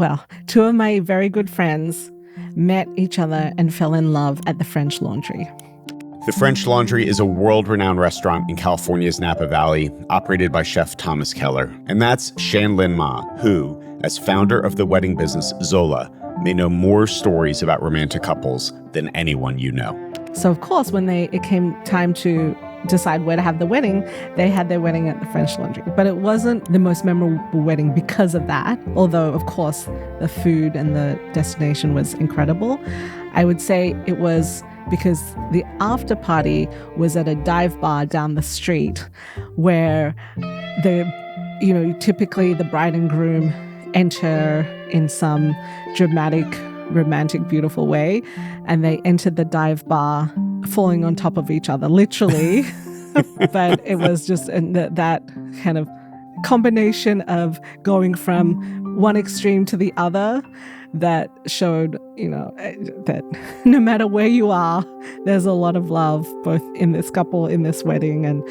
well, two of my very good friends met each other and fell in love at the French Laundry. The French Laundry is a world-renowned restaurant in California's Napa Valley, operated by chef Thomas Keller. And that's Shan-Lyn Ma, who, as founder of the wedding business Zola, may know more stories about romantic couples than anyone you know. So, of course, when it came time to decide where to have the wedding, they had their wedding at the French Laundry. But it wasn't the most memorable wedding because of that, although, of course, the food and the destination was incredible. I would say it was because the after party was at a dive bar down the street where typically the bride and groom enter in some dramatic, romantic, beautiful way, and they entered the dive bar falling on top of each other, literally. But it was just that kind of combination of going from one extreme to the other that showed, that no matter where you are, there's a lot of love, both in this couple, in this wedding, and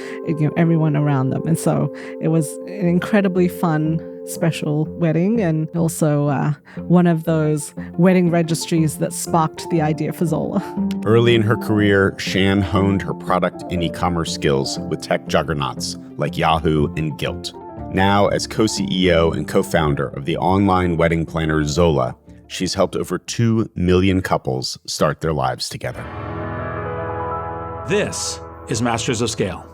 everyone around them. And so it was an incredibly fun, special wedding, and also one of those wedding registries that sparked the idea for Zola. Early in her career, Shan honed her product and e-commerce skills with tech juggernauts like Yahoo and Gilt. Now, as co-CEO and co-founder of the online wedding planner Zola, she's helped over 2 million couples start their lives together. This is Masters of Scale.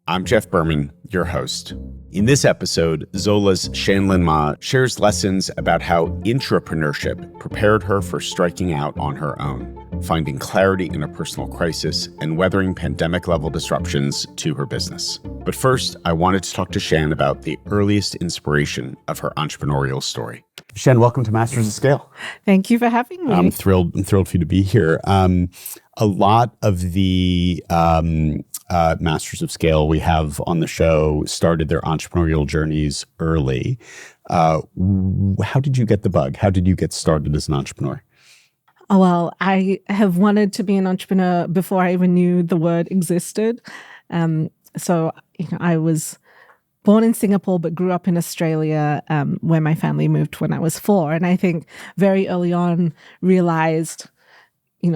I'm Jeff Berman, your host. In this episode, Zola's Shan-Lyn Ma shares lessons about how intrapreneurship prepared her for striking out on her own, finding clarity in a personal crisis, and weathering pandemic-level disruptions to her business. But first, I wanted to talk to Shan about the earliest inspiration of her entrepreneurial story. Shan, welcome to Masters of Scale. Thank you for having me. I'm thrilled for you to be here. A lot of the Masters of Scale we have on the show started their entrepreneurial journeys early. How did you get the bug? How did you get started as an entrepreneur? Well, I have wanted to be an entrepreneur before I even knew the word existed. So I was born in Singapore, but grew up in Australia, where my family moved when I was 4. And I think very early on realized,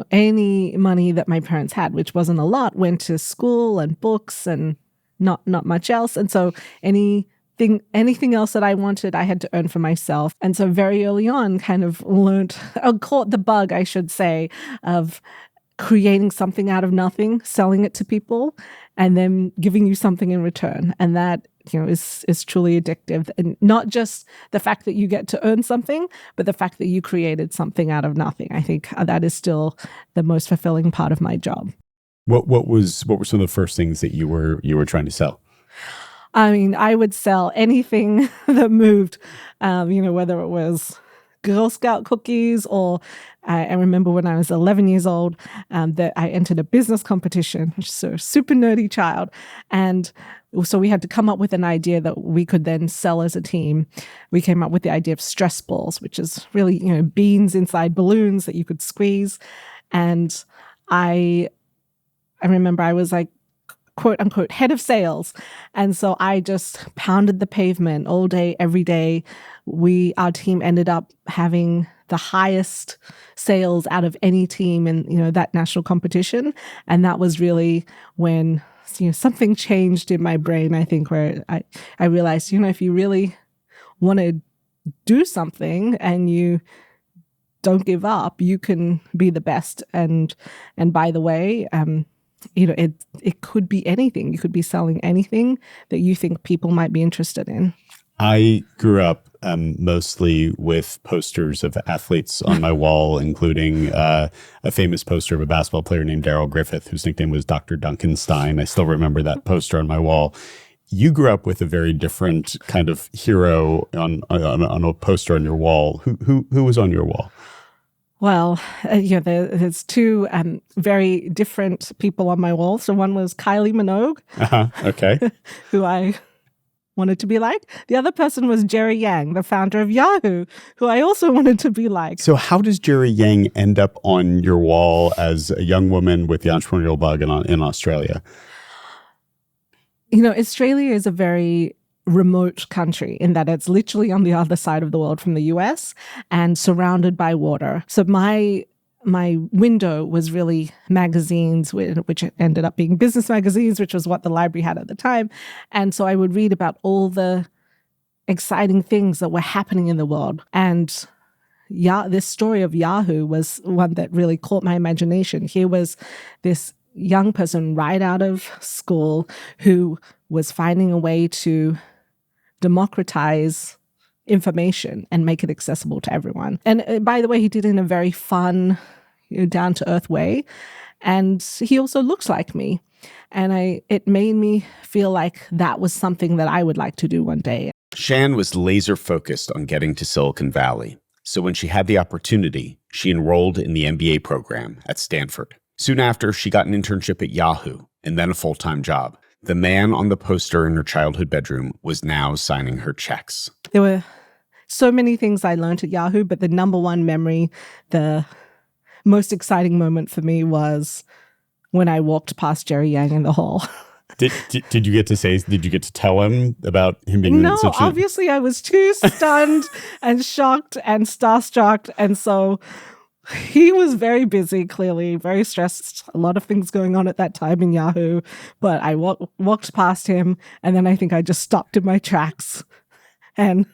any money that my parents had, which wasn't a lot, went to school and books and not much else. And so anything else that I wanted, I had to earn for myself. And so very early on kind of caught the bug, I should say, of creating something out of nothing, selling it to people, and then giving you something in return. And that is truly addictive. And not just the fact that you get to earn something, but the fact that you created something out of nothing. I think that is still the most fulfilling part of my job. What were some of the first things that you were trying to sell? I mean, I would sell anything that moved, whether it was Girl Scout cookies, or I remember when I was 11 years old that I entered a business competition, so a super nerdy child. And so we had to come up with an idea that we could then sell as a team. We came up with the idea of stress balls, which is really, beans inside balloons that you could squeeze. And I remember I was like, quote unquote, head of sales. And so I just pounded the pavement all day, every day. Our team ended up having the highest sales out of any team in, that national competition. And that was really when, something changed in my brain, I think, where I realized, if you really want to do something and you don't give up, you can be the best. And by the way, it could be anything. You could be selling anything that you think people might be interested in. I grew up mostly with posters of athletes on my wall, including a famous poster of a basketball player named Darryl Griffith, whose nickname was Dr. Duncanstein. I still remember that poster on my wall. You grew up with a very different kind of hero on a poster on your wall. Who was on your wall? Well, there's two very different people on my wall. So one was Kylie Minogue, okay, who I wanted to be like. The other person was Jerry Yang, the founder of Yahoo, who I also wanted to be like. So how does Jerry Yang end up on your wall as a young woman with the entrepreneurial bug in Australia? Australia is a very remote country in that it's literally on the other side of the world from the US and surrounded by water. So my window was really magazines, which ended up being business magazines, which was what the library had at the time. And so I would read about all the exciting things that were happening in the world. And this story of Yahoo was one that really caught my imagination. Here was this young person right out of school who was finding a way to democratize information and make it accessible to everyone. And by the way, he did it in a very fun, down-to-earth way. And he also looks like me. And it made me feel like that was something that I would like to do one day. Shan was laser focused on getting to Silicon Valley. So when she had the opportunity, she enrolled in the MBA program at Stanford. Soon after, she got an internship at Yahoo and then a full-time job. The man on the poster in her childhood bedroom was now signing her checks. There were so many things I learned at Yahoo, but the number one memory, the most exciting moment for me was when I walked past Jerry Yang in the hall. Did you get to tell him about him being No, such a... obviously I was too stunned and shocked and starstruck. And so he was very busy, clearly, very stressed. A lot of things going on at that time in Yahoo. But I walked past him, and then I think I just stopped in my tracks and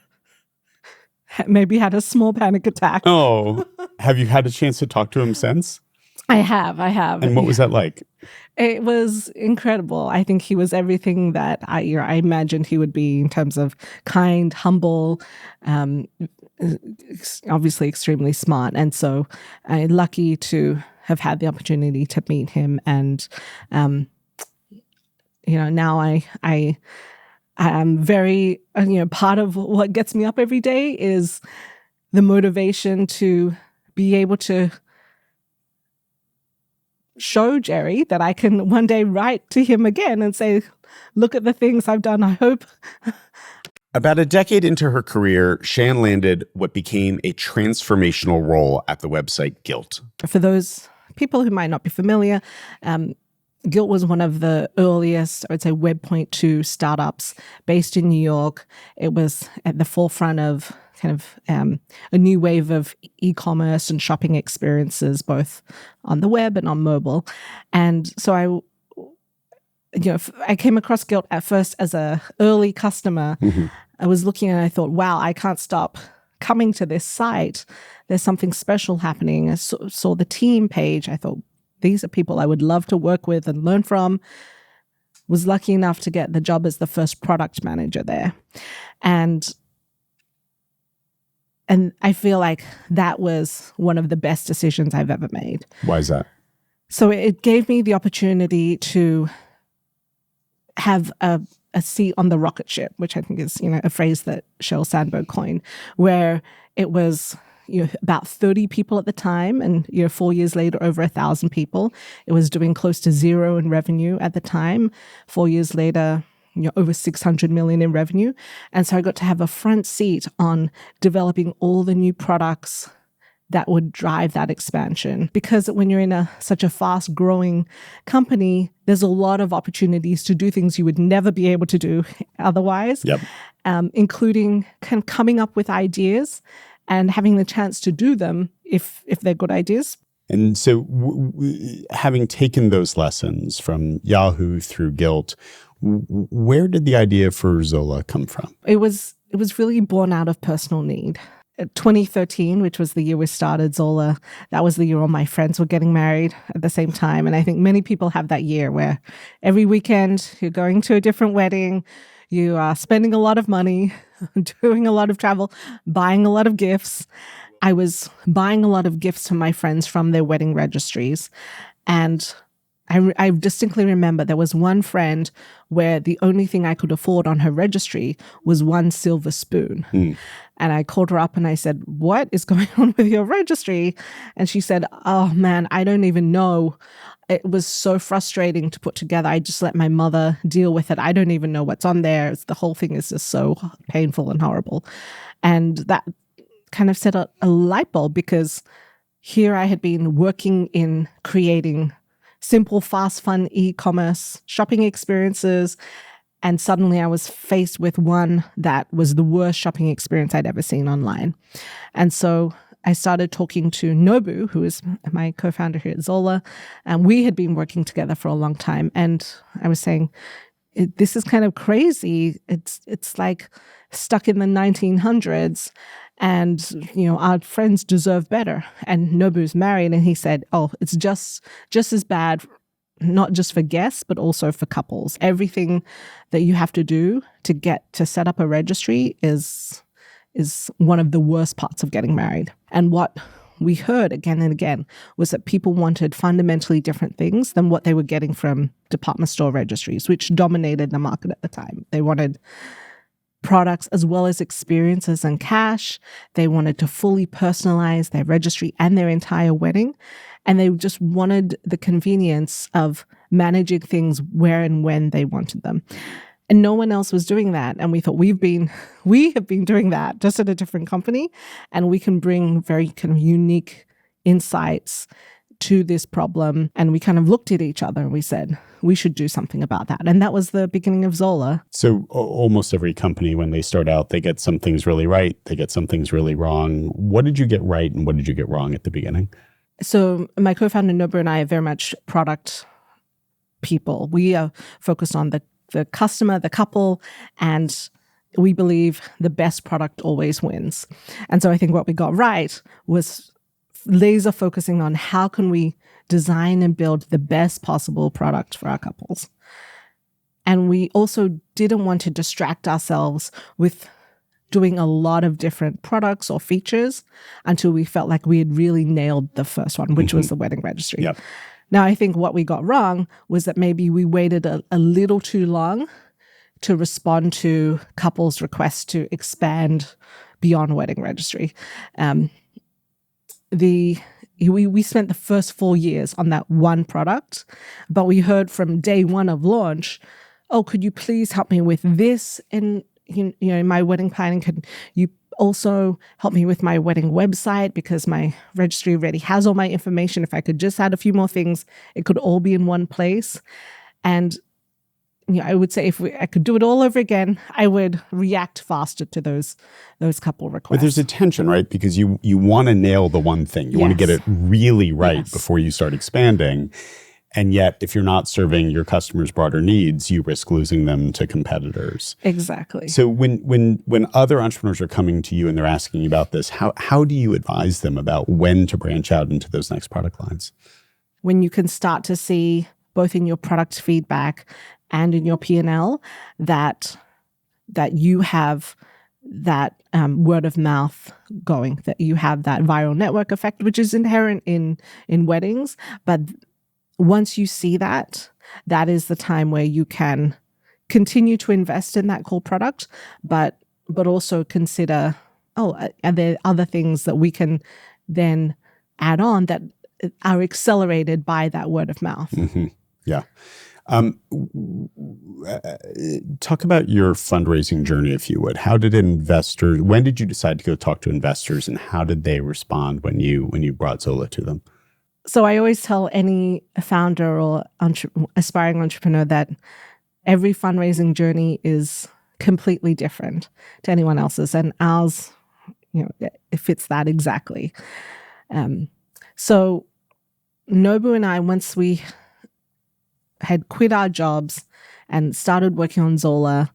maybe had a small panic attack. Oh, have you had a chance to talk to him since? I have. And what was that like? It was incredible. I think he was everything that I imagined he would be in terms of kind, humble, obviously extremely smart. And so I'm lucky to have had the opportunity to meet him. And, now I am very, part of what gets me up every day is the motivation to be able to show Jerry that I can one day write to him again and say, look at the things I've done. I hope. About a decade into her career, Shan landed what became a transformational role at the website Gilt. For those people who might not be familiar, Gilt was one of the earliest, I would say, Web 2.0 startups based in New York. It was at the forefront of kind of a new wave of e-commerce and shopping experiences, both on the web and on mobile. And so I came across Gilt at first as a early customer. Mm-hmm. I was looking and I thought, wow, I can't stop coming to this site. There's something special happening. I saw the team page. I thought, these are people I would love to work with and learn from. Was lucky enough to get the job as the first product manager there. And I feel like that was one of the best decisions I've ever made. Why is that? So it gave me the opportunity to have a seat on the rocket ship, which I think is, a phrase that Sheryl Sandberg coined, where it was, about 30 people at the time, and 4 years later, over 1,000 people. It was doing close to zero in revenue at the time. 4 years later, over 600 million in revenue. And so I got to have a front seat on developing all the new products that would drive that expansion. Because when you're in such a fast growing company, there's a lot of opportunities to do things you would never be able to do otherwise, Yep. Including kind of coming up with ideas and having the chance to do them if they're good ideas. And so having taken those lessons from Yahoo through Gilt, where did the idea for Zola come from? It was really born out of personal need. 2013, which was the year we started Zola, that was the year all my friends were getting married at the same time. And I think many people have that year where every weekend you're going to a different wedding, you are spending a lot of money, doing a lot of travel, buying a lot of gifts. I was buying a lot of gifts to my friends from their wedding registries. And I distinctly remember there was one friend where the only thing I could afford on her registry was one silver spoon. And I called her up and I said, what is going on with your registry? And she said, oh man, I don't even know. It was so frustrating to put together. I just let my mother deal with it. I don't even know what's on there. The whole thing is just so painful and horrible. And that kind of set a light bulb, because here I had been working in creating simple, fast, fun e-commerce shopping experiences, And suddenly I was faced with one that was the worst shopping experience I'd ever seen online. And so I started talking to Nobu, who is my co-founder here at Zola, and we had been working together for a long time. And I was saying, this is kind of crazy. It's like stuck in the 1900s, and our friends deserve better. And Nobu's married, and he said, "Oh, it's just as bad, not just for guests, but also for couples. Everything that you have to do to set up a registry is one of the worst parts of getting married." And what we heard again and again was that people wanted fundamentally different things than what they were getting from department store registries, which dominated the market at the time. They wanted products as well as experiences and cash. They wanted to fully personalize their registry and their entire wedding. And they just wanted the convenience of managing things where and when they wanted them. And no one else was doing that. And we thought we have been doing that just at a different company. And we can bring very kind of unique insights to this problem. And we kind of looked at each other and we said, we should do something about that. And that was the beginning of Zola. So almost every company, when they start out, they get some things really right. They get some things really wrong. What did you get right and what did you get wrong at the beginning? So my co-founder Nobu and I are very much product people. We are focused on the customer, the couple, and we believe the best product always wins. And so I think what we got right was laser focusing on how can we design and build the best possible product for our couples. And we also didn't want to distract ourselves with doing a lot of different products or features until we felt like we had really nailed the first one, which was the wedding registry. Yep. Now, I think what we got wrong was that maybe we waited a little too long to respond to couples' requests to expand beyond wedding registry. We spent the first 4 years on that one product, but we heard from day one of launch, "Oh, could you please help me with this in my wedding planning? Could you also help me with my wedding website, because my registry already has all my information. If I could just add a few more things, it could all be in one place." And I would say if I could do it all over again, I would react faster to those couple requests. But there's a tension, right? Because you want to nail the one thing. You want to get it really right before you start expanding. And yet, if you're not serving your customers' broader needs, you risk losing them to competitors. Exactly. So when other entrepreneurs are coming to you and they're asking you about this, how do you advise them about when to branch out into those next product lines? When you can start to see both in your product feedback and in your P&L that you have that word of mouth going, that you have that viral network effect, which is inherent in weddings, but once you see that is the time where you can continue to invest in that core product, but also consider, are there other things that we can then add on that are accelerated by that word of mouth? Mm-hmm. Yeah. Talk about your fundraising journey, if you would. When did you decide to go talk to investors, and how did they respond when you brought Zola to them? So I always tell any founder or aspiring entrepreneur that every fundraising journey is completely different to anyone else's, and ours, it fits that exactly. So Nobu and I, once we had quit our jobs and started working on Zola,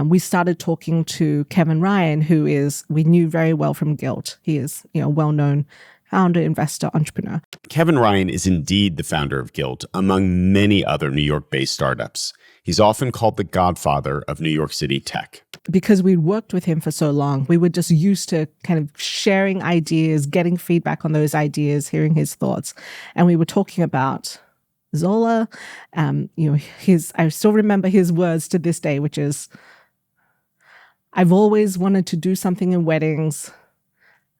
we started talking to Kevin Ryan, who we knew very well from Gilt. He is a well-known founder, investor, entrepreneur. Kevin Ryan is indeed the founder of Gilt, among many other New York-based startups. He's often called the godfather of New York City tech. Because we'd worked with him for so long, we were just used to kind of sharing ideas, getting feedback on those ideas, hearing his thoughts. And we were talking about Zola. I still remember his words to this day, which is, "I've always wanted to do something in weddings.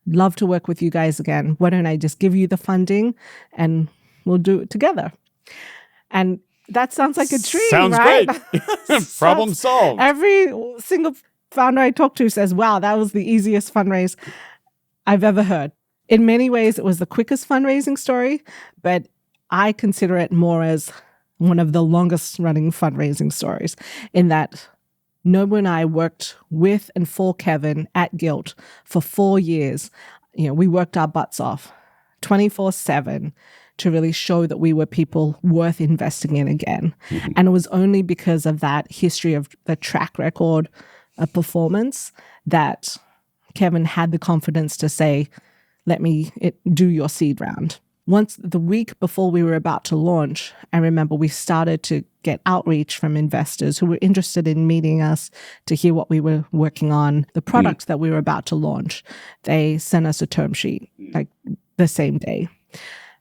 Love to work with you guys again. Why don't I just give you the funding and we'll do it together?" And that sounds like a dream, sounds right? Great. Problem solved. Every single founder I talk to says, "Wow, that was the easiest fundraise I've ever heard." In many ways, it was the quickest fundraising story, but I consider it more as one of the longest running fundraising stories, in that Nobu and I worked with and for Kevin at Gilt for 4 years. We worked our butts off 24/7 to really show that we were people worth investing in again. Mm-hmm. And it was only because of that history of the track record of performance that Kevin had the confidence to say, let me do your seed round. Once, the week before we were about to launch, I remember we started to get outreach from investors who were interested in meeting us to hear what we were working on, the product that we were about to launch. They sent us a term sheet like the same day.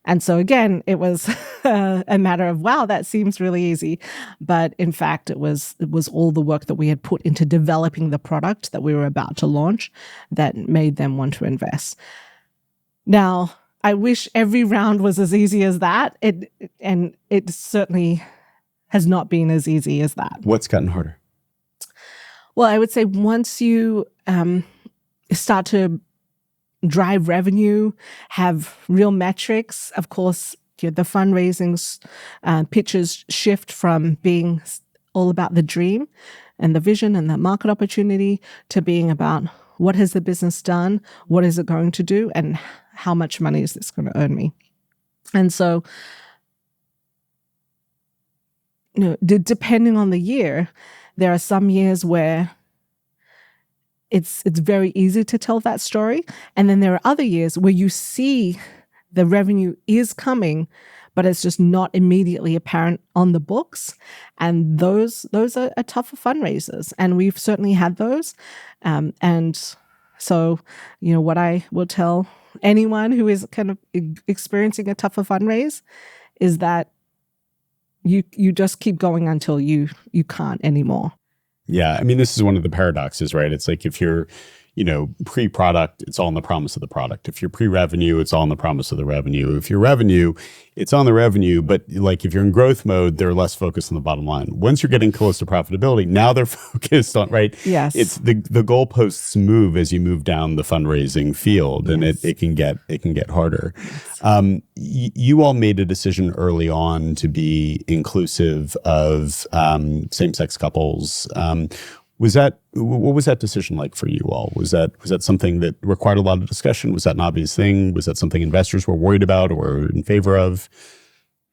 And so again, it was a matter of, wow, that seems really easy. But in fact, it was all the work that we had put into developing the product that we were about to launch that made them want to invest. Now, I wish every round was as easy as that. It certainly has not been as easy as that. What's gotten harder? Well, I would say once you start to drive revenue, have real metrics, of course, the fundraising pitches shift from being all about the dream and the vision and the market opportunity to being about what has the business done, what is it going to do, and how much money is this going to earn me? And so, depending on the year, there are some years where it's very easy to tell that story. And then there are other years where you see the revenue is coming, but it's just not immediately apparent on the books. And those are tougher fundraisers. And we've certainly had those. And so, what I will tell anyone who is kind of experiencing a tougher fundraise is that you just keep going until you can't anymore. Yeah. I mean, this is one of the paradoxes, right? It's like if you're, pre-product, it's all in the promise of the product. If you're pre-revenue, it's all in the promise of the revenue. If you're revenue, it's on the revenue, but like if you're in growth mode, they're less focused on the bottom line. Once you're getting close to profitability, now they're focused on, right? Yes. It's the goalposts move as you move down the fundraising field, and yes. it can get harder. Yes. You all made a decision early on to be inclusive of same-sex couples. What was that decision like for you all? Was that something that required a lot of discussion? Was that an obvious thing? Was that something investors were worried about or in favor of?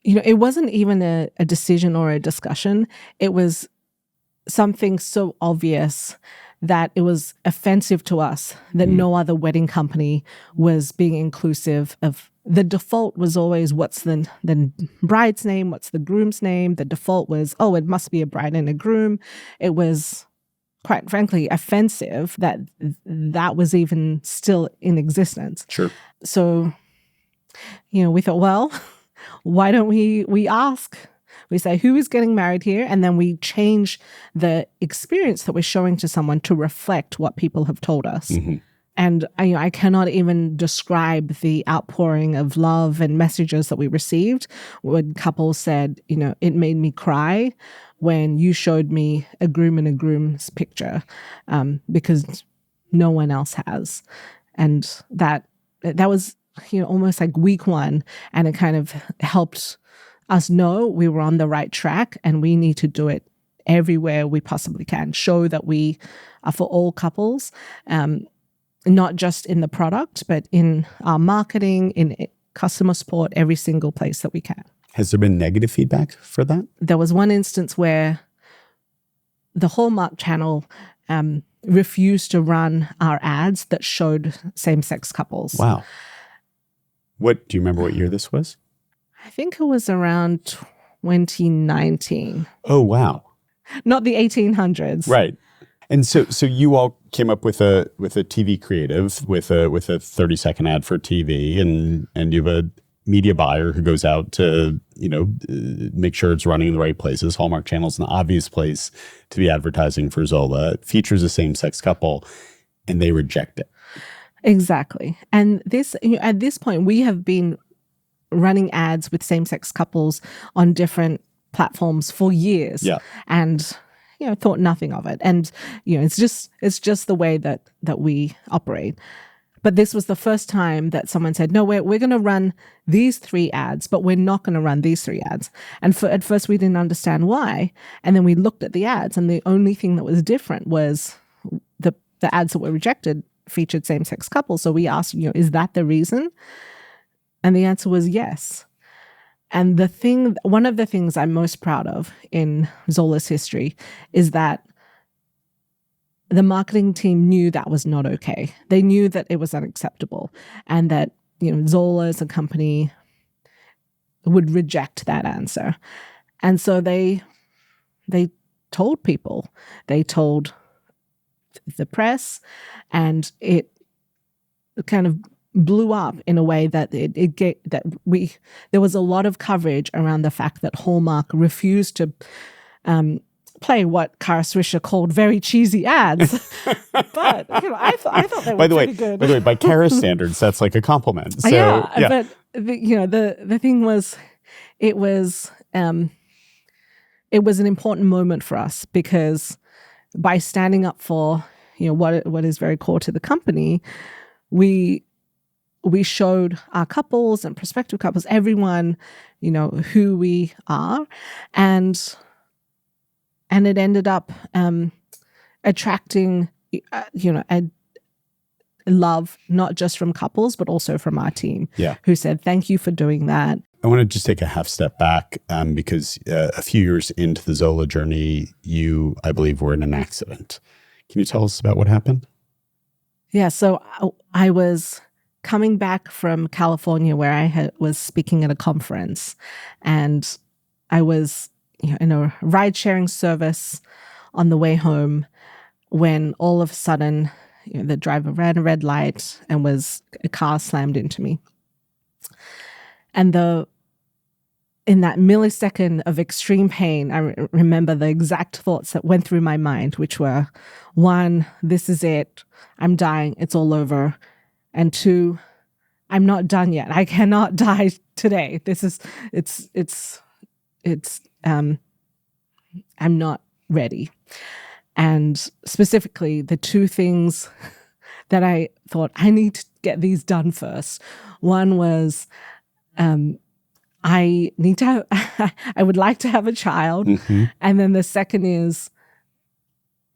It wasn't even a decision or a discussion. It was something so obvious that it was offensive to us that no other wedding company was being inclusive of. The default was always, what's the bride's name? What's the groom's name? The default was, it must be a bride and a groom. It was, quite frankly, offensive that was even still in existence. Sure. So, we thought, well, why don't we ask? We say, who is getting married here? And then we change the experience that we're showing to someone to reflect what people have told us. Mm-hmm. And I cannot even describe the outpouring of love and messages that we received when couples said, it made me cry when you showed me a groom and a groom's picture, because no one else has. And that was, almost like week one. And it kind of helped us know we were on the right track and we need to do it everywhere we possibly can. Show that we are for all couples, not just in the product, but in our marketing, in customer support, every single place that we can. Has there been negative feedback for that? There was one instance where the Hallmark channel refused to run our ads that showed same-sex couples. Wow. Do you remember what year this was? I think it was around 2019. Oh, wow. Not the 1800s. Right. And so you all came up with a TV creative with a 30-second ad for TV, and you have a media buyer who goes out to make sure it's running in the right places. Hallmark Channel's an obvious place to be advertising for Zola. It features a same-sex couple, and they reject it. Exactly. And this at this point we have been running ads with same-sex couples on different platforms for years. Yeah. And thought nothing of it. And it's just the way that we operate. But this was the first time that someone said, no, we're going to run these 3 ads, but we're not going to run these 3 ads. And at first we didn't understand why. And then we looked at the ads, and the only thing that was different was the ads that were rejected featured same-sex couples. So we asked, is that the reason? And the answer was yes. And one of the things I'm most proud of in Zola's history is that the marketing team knew that was not okay. They knew that it was unacceptable, and that Zola as a company would reject that answer. And so they told people, they told the press, and it kind of blew up in a way that there was a lot of coverage around the fact that Hallmark refused to play what Kara Swisher called very cheesy ads. But I thought they were pretty good. By the way, by Kara's standards, that's like a compliment. So, but the thing was, it was an important moment for us, because by standing up for what is very core to the company, we showed our couples and prospective couples, everyone, who we are, and it ended up attracting a love, not just from couples but also from our team, who said, thank you for doing that. I want to just take a half step back because a few years into the Zola journey, you, I believe, were in an accident. Can you tell us about what happened? Yeah, so I was coming back from California, where I was speaking at a conference, and I was in a ride-sharing service on the way home when all of a sudden the driver ran a red light and a car slammed into me. And in that millisecond of extreme pain, I remember the exact thoughts that went through my mind, which were, 1, this is it. I'm dying. It's all over. And 2, I'm not done yet. I cannot die today. I'm not ready. And specifically, the 2 things that I thought, I need to get these done first. One was, I would like to have a child. Mm-hmm. And then the second is,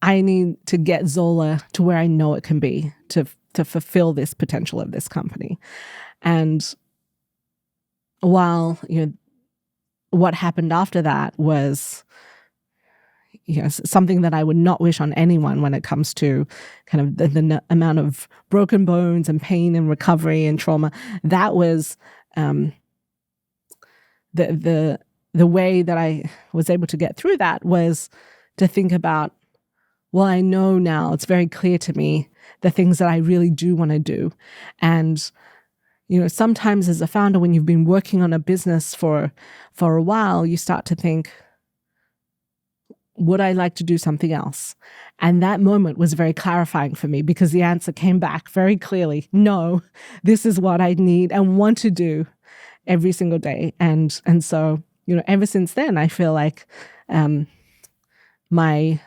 I need to get Zola to where I know it can be to fulfill this potential of this company. And while, what happened after that was, something that I would not wish on anyone when it comes to kind of the amount of broken bones and pain and recovery and trauma. That was the way that I was able to get through that was to think about, well, I know now, it's very clear to me the things that I really do want to do. And, sometimes as a founder, when you've been working on a business for a while, you start to think, would I like to do something else? And that moment was very clarifying for me, because the answer came back very clearly. No, this is what I need and want to do every single day. And so, ever since then, I feel like my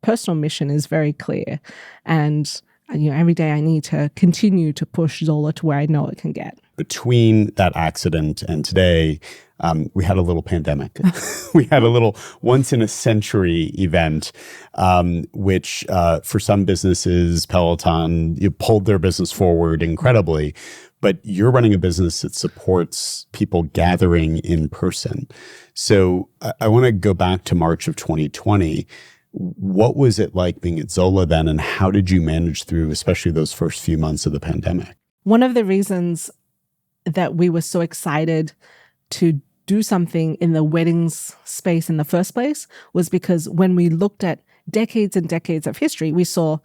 personal mission is very clear. And, every day I need to continue to push Zola to where I know it can get. Between that accident and today, we had a little pandemic. We had a little once-in-a-century event, which for some businesses, Peloton, you pulled their business forward incredibly. But you're running a business that supports people gathering in person. So I want to go back to March of 2020. What was it like being at Zola then, and how did you manage through, especially those first few months of the pandemic? One of the reasons that we were so excited to do something in the weddings space in the first place was because when we looked at decades and decades of history, we saw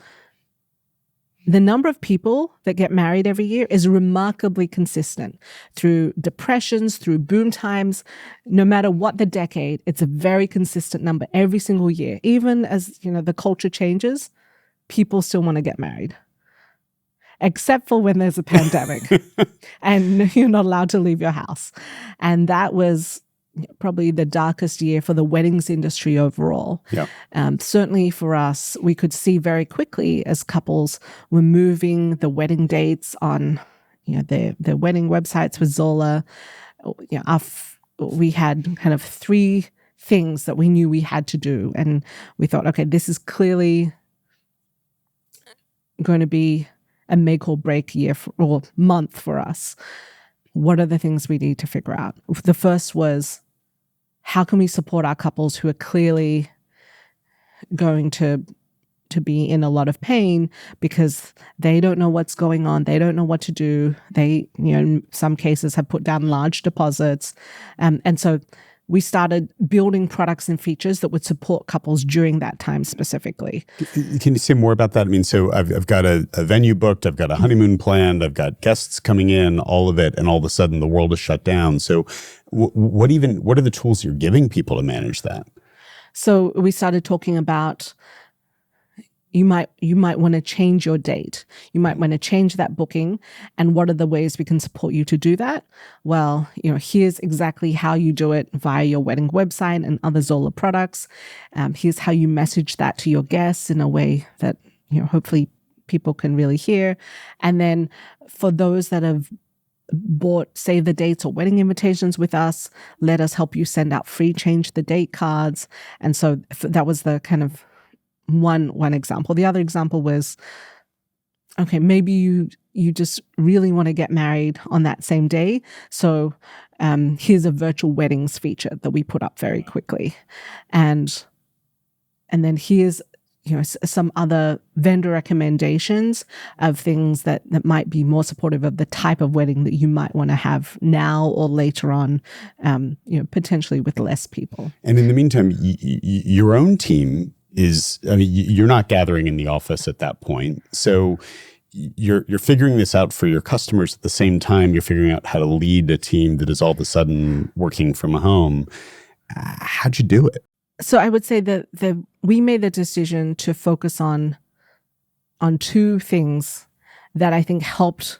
the number of people that get married every year is remarkably consistent through depressions, through boom times. No matter what the decade, it's a very consistent number every single year. Even as, the culture changes, people still want to get married. Except for when there's a pandemic and you're not allowed to leave your house. And that was, probably the darkest year for the weddings industry overall. Yeah. Certainly for us, we could see very quickly as couples were moving the wedding dates on, their wedding websites with Zola. We had kind of 3 things that we knew we had to do, and we thought, okay, this is clearly going to be a make or break year or month for us. What are the things we need to figure out? The first was, how can we support our couples who are clearly going to be in a lot of pain because they don't know what's going on. They don't know what to do. They, in some cases, have put down large deposits. And so we started building products and features that would support couples during that time specifically. Can you say more about that? I mean, so I've got a venue booked, I've got a honeymoon planned, I've got guests coming in, all of it, and all of a sudden the world is shut down. So what are the tools you're giving people to manage that? So we started talking about, you might want to change your date. You might want to change that booking. And what are the ways we can support you to do that? Well, here's exactly how you do it via your wedding website and other Zola products. Here's how you message that to your guests in a way that, hopefully people can really hear. And then for those that have bought save the dates or wedding invitations with us, let us help you send out free change the date cards. And so that was the kind of one example. The other example was, okay, maybe you just really want to get married on that same day. So here's a virtual weddings feature that we put up very quickly. And then here's some other vendor recommendations of things that might be more supportive of the type of wedding that you might want to have now or later on, potentially with less people. And in the meantime, your own team you're not gathering in the office at that point. So you're figuring this out for your customers at the same time you're figuring out how to lead a team that is all of a sudden working from home. How'd you do it? So I would say that we made the decision to focus on 2 things that I think helped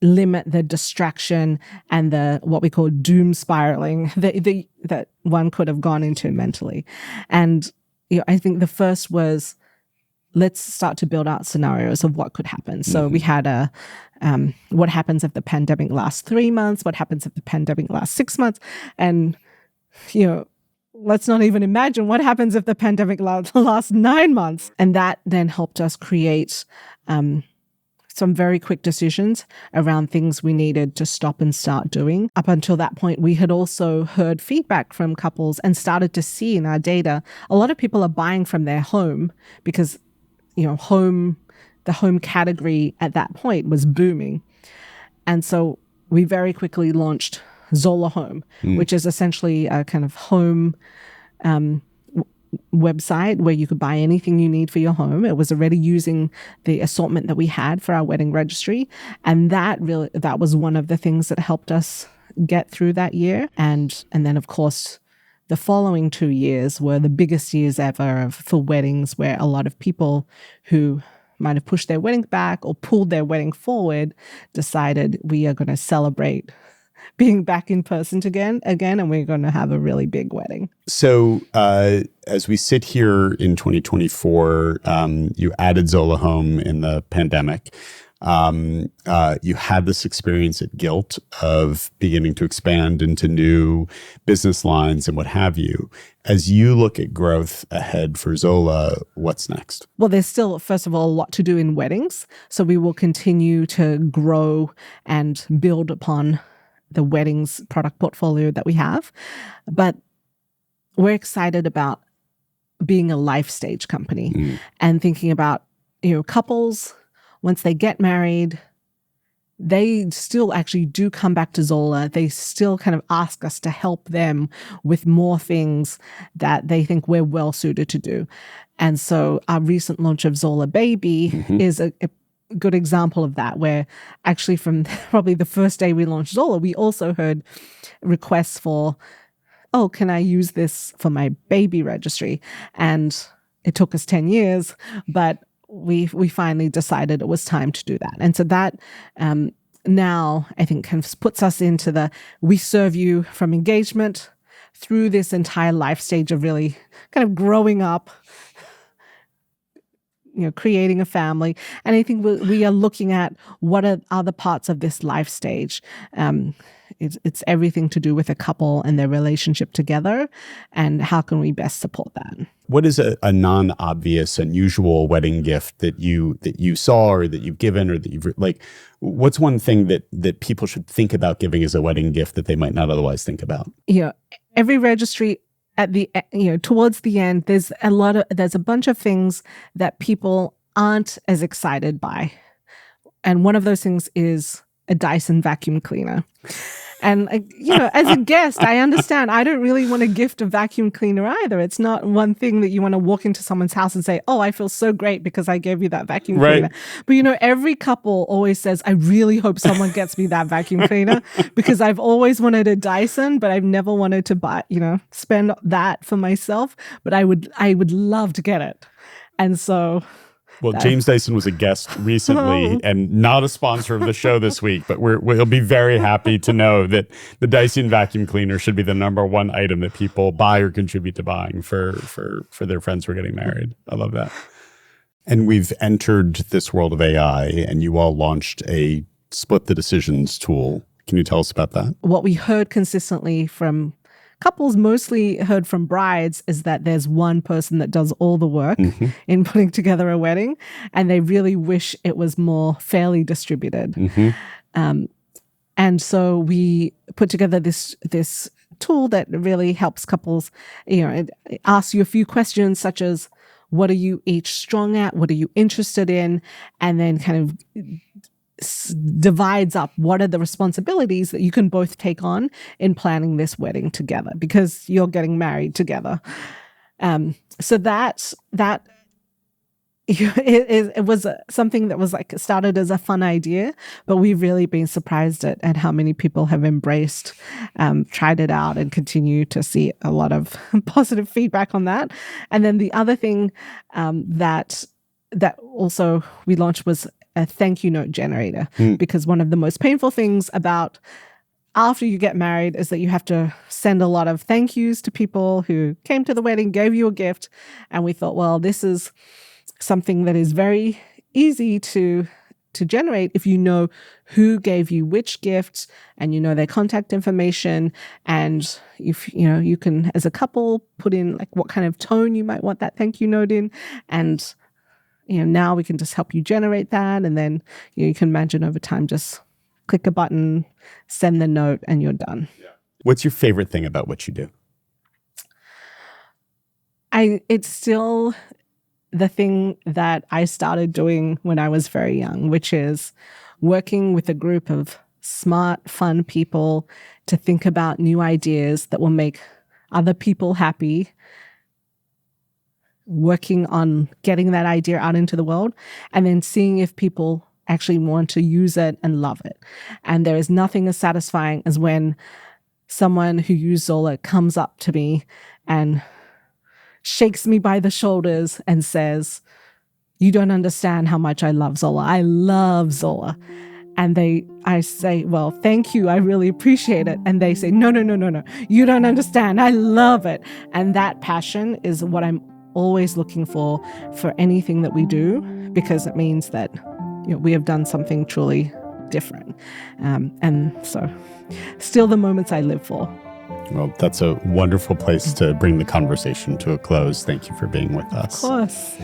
limit the distraction and the what we call doom spiraling that one could have gone into mentally. And I think the first was, let's start to build out scenarios of what could happen. So we had what happens if the pandemic lasts 3 months? What happens if the pandemic lasts 6 months? And, let's not even imagine what happens if the pandemic lasts 9 months. And that then helped us create some very quick decisions around things we needed to stop and start doing. Up until that point, we had also heard feedback from couples and started to see in our data, a lot of people are buying from their home because, the home category at that point was booming. And so we very quickly launched Zola Home, which is essentially a kind of home website where you could buy anything you need for your home. It was already using the assortment that we had for our wedding registry. And that was one of the things that helped us get through that year. And then, of course, the following 2 years were the biggest years ever for weddings, where a lot of people who might have pushed their wedding back or pulled their wedding forward decided we are going to celebrate being back in person again, and we're going to have a really big wedding. So as we sit here in 2024, you added Zola Home in the pandemic. You had this experience at Gilt of beginning to expand into new business lines and what have you. As you look at growth ahead for Zola, what's next? Well, there's still, first of all, a lot to do in weddings. So we will continue to grow and build upon the weddings product portfolio that we have. But we're excited about being a life stage company and thinking about, couples, once they get married, they still actually do come back to Zola. They still kind of ask us to help them with more things that they think we're well suited to do. And so our recent launch of Zola Baby is a good example of that, where actually from probably the first day we launched Zola, we also heard requests for, oh, can I use this for my baby registry? And it took us 10 years, but we finally decided it was time to do that. And so that now I think kind of puts us into we serve you from engagement through this entire life stage of really kind of growing up, creating a family. And I think we are looking at what are other parts of this life stage. It's everything to do with a couple and their relationship together, and how can we best support that. What is a non-obvious, unusual wedding gift that you saw, or that you've given, or that you've what's one thing that people should think about giving as a wedding gift that they might not otherwise think about? Every registry at the towards the end, there's a bunch of things that people aren't as excited by, and one of those things is a Dyson vacuum cleaner. And as a guest, I understand. I don't really want to gift a vacuum cleaner either. It's not one thing that you want to walk into someone's house and say, "Oh, I feel so great because I gave you that vacuum cleaner." But every couple always says, "I really hope someone gets me that vacuum cleaner because I've always wanted a Dyson, but I've never wanted to buy, spend that for myself. But I would love to get it." And so. Well, James Dyson was a guest recently and not a sponsor of the show this week, but we'll be very happy to know that the Dyson vacuum cleaner should be the number one item that people buy or contribute to buying for their friends who are getting married. I love that. And we've entered this world of AI, and you all launched a split the decisions tool. Can you tell us about that? What we heard consistently from couples, mostly heard from brides, is that there's one person that does all the work in putting together a wedding, and they really wish it was more fairly distributed. And so we put together this tool that really helps couples. It asks you a few questions such as, what are you each strong at? What are you interested in? And then kind of divides up what are the responsibilities that you can both take on in planning this wedding together, because you're getting married together. So that it was something that was started as a fun idea, but we've really been surprised at how many people have embraced, tried it out, and continue to see a lot of positive feedback on that. And then the other thing that also we launched was a thank you note generator, because one of the most painful things about after you get married is that you have to send a lot of thank yous to people who came to the wedding, gave you a gift. And we thought, well, this is something that is very easy to generate if you know who gave you which gift, and their contact information, and if you can, as a couple, put in what kind of tone you might want that thank you note in, and now we can just help you generate that. And then you can imagine over time, just click a button, send the note, and you're done. What's your favorite thing about what you do? It's still the thing that I started doing when I was very young, which is working with a group of smart, fun people to think about new ideas that will make other people happy, working on getting that idea out into the world, and then seeing if people actually want to use it and love it. And there is nothing as satisfying as when someone who used Zola comes up to me and shakes me by the shoulders and says, "You don't understand how much I love Zola. I love Zola." And I say, "Well, thank you. I really appreciate it." And they say, No. You don't understand. I love it." And that passion is what I'm always looking for anything that we do, because it means that we have done something truly different. And so still the moments I live for. Well, that's a wonderful place to bring the conversation to a close. Thank you for being with us. Of course.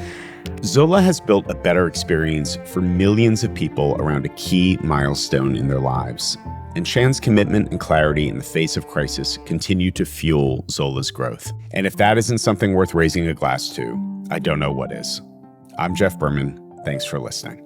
Zola has built a better experience for millions of people around a key milestone in their lives. And Shan's commitment and clarity in the face of crisis continue to fuel Zola's growth. And if that isn't something worth raising a glass to, I don't know what is. I'm Jeff Berman. Thanks for listening.